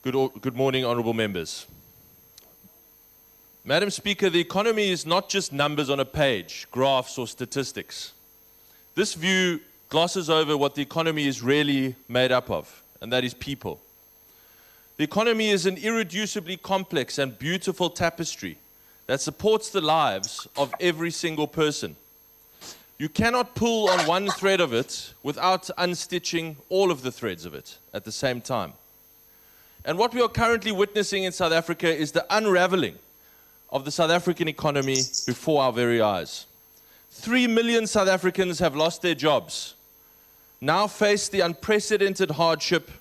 Good morning, honourable members. Madam Speaker, the economy is not just numbers on a page, graphs or statistics. This view glosses over what the economy is really made up of, and that is people. The economy is an irreducibly complex and beautiful tapestry that supports the lives of every single person. You cannot pull on one thread of it without unstitching all of the threads of it at the same time. And what we are currently witnessing in South Africa is the unraveling of the South African economy before our very eyes. 3 million South Africans have lost their jobs, now face the unprecedented hardship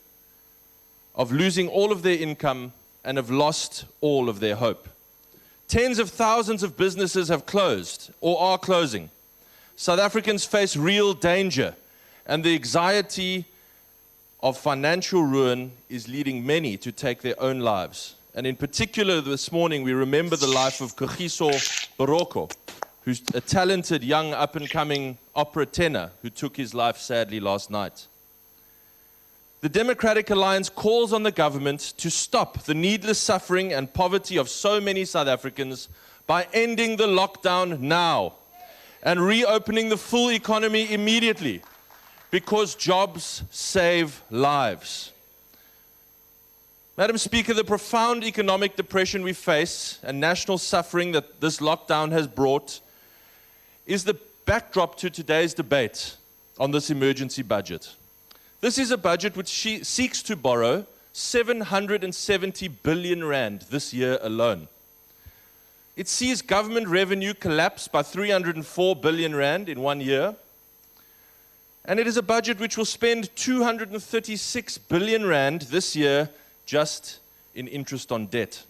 of losing all of their income and have lost all of their hope. Tens of thousands of businesses have closed or are closing. South Africans face real danger, and the anxiety of financial ruin is leading many to take their own lives. And in particular, this morning, we remember the life of Kagiso Baroko, who's a talented, young, up-and-coming opera tenor who took his life sadly last night. The Democratic Alliance calls on the government to stop the needless suffering and poverty of so many South Africans by ending the lockdown now and reopening the full economy immediately, because jobs save lives. Madam Speaker, the profound economic depression we face and national suffering that this lockdown has brought is the backdrop to today's debate on this emergency budget. This is a budget which seeks to borrow 770 billion rand this year alone. It sees government revenue collapse by 304 billion rand in 1 year. And it is a budget which will spend 236 billion rand this year just in interest on debt.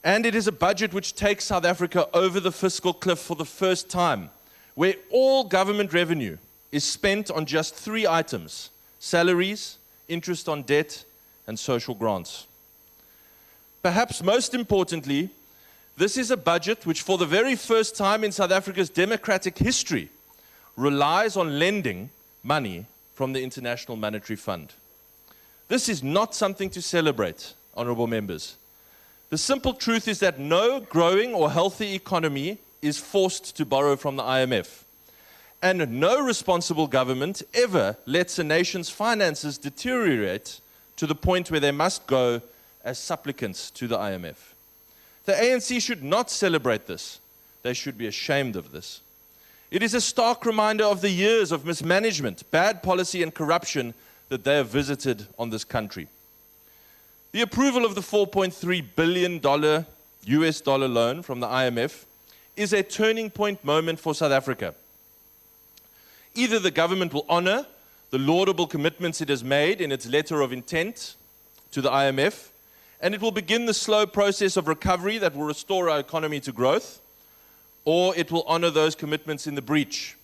And it is a budget which takes South Africa over the fiscal cliff for the first time, where all government revenue is spent on just 3 items: salaries, interest on debt, and social grants. Perhaps most importantly, this is a budget which for the very first time in South Africa's democratic history relies on lending money from the International Monetary Fund. This is not something to celebrate, honourable members. The simple truth is that no growing or healthy economy is forced to borrow from the IMF. And no responsible government ever lets a nation's finances deteriorate to the point where they must go as supplicants to the IMF. The ANC should not celebrate this. They should be ashamed of this. It is a stark reminder of the years of mismanagement, bad policy and corruption that they have visited on this country. The approval of the $4.3 billion US dollar loan from the IMF is a turning point moment for South Africa. Either the government will honor the laudable commitments it has made in its letter of intent to the IMF, and it will begin the slow process of recovery that will restore our economy to growth, or it will honor those commitments in the breach.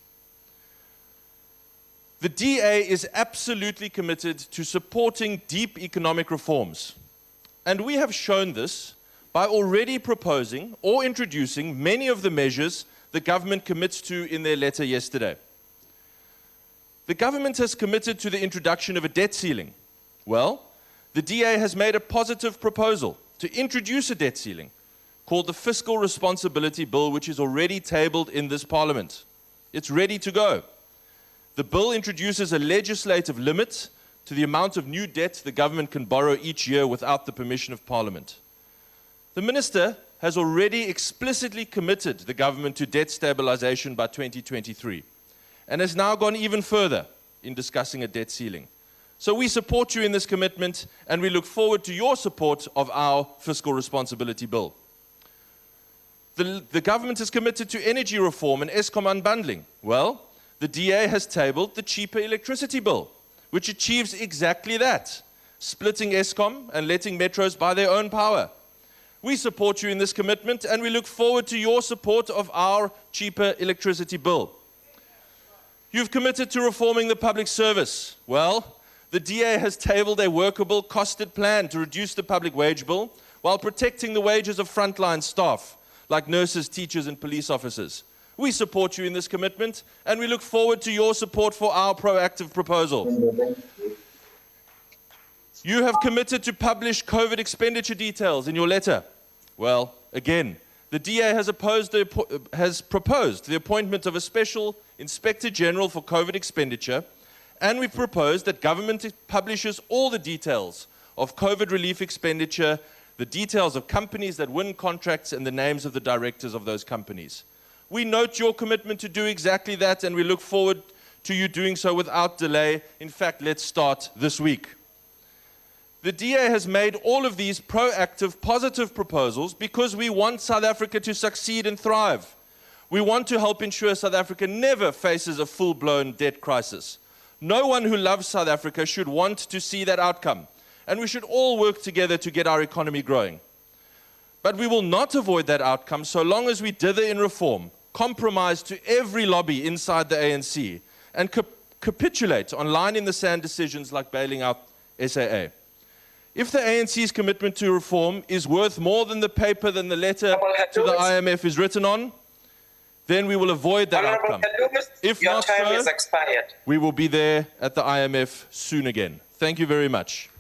The DA is absolutely committed to supporting deep economic reforms, and we have shown this by already proposing or introducing many of the measures the government commits to in their letter yesterday. The government has committed to the introduction of a debt ceiling. Well, the DA has made a positive proposal to introduce a debt ceiling called the Fiscal Responsibility Bill, which is already tabled in this Parliament. It's ready to go. The bill introduces a legislative limit to the amount of new debt the government can borrow each year without the permission of Parliament. The Minister has already explicitly committed the government to debt stabilization by 2023 and has now gone even further in discussing a debt ceiling. So we support you in this commitment, and we look forward to your support of our Fiscal Responsibility Bill. The government is committed to energy reform and Eskom unbundling. Well, the DA has tabled the cheaper electricity bill, which achieves exactly that, splitting Eskom and letting metros buy their own power. We support you in this commitment, and we look forward to your support of our cheaper electricity bill. You've committed to reforming the public service. Well, the DA has tabled a workable, costed plan to reduce the public wage bill while protecting the wages of frontline staff, like nurses, teachers, and police officers. We support you in this commitment, and we look forward to your support for our proactive proposal. You have committed to publish COVID expenditure details in your letter. Well, again, the DA has proposed the appointment of a special Inspector General for COVID expenditure, and we've proposed that government publishes all the details of COVID relief expenditure, the details of companies that win contracts, and the names of the directors of those companies. We note your commitment to do exactly that, and we look forward to you doing so without delay. In fact, let's start this week. The DA has made all of these proactive, positive proposals because we want South Africa to succeed and thrive. We want to help ensure South Africa never faces a full-blown debt crisis. No one who loves South Africa should want to see that outcome, and we should all work together to get our economy growing. But we will not avoid that outcome so long as we dither in reform, compromise to every lobby inside the ANC, and capitulate on line-in-the-sand decisions like bailing out SAA. If the ANC's commitment to reform is worth more than the paper than the letter to the IMF is written on, then we will avoid that outcome. If not so, we will be there at the IMF soon again. Thank you very much.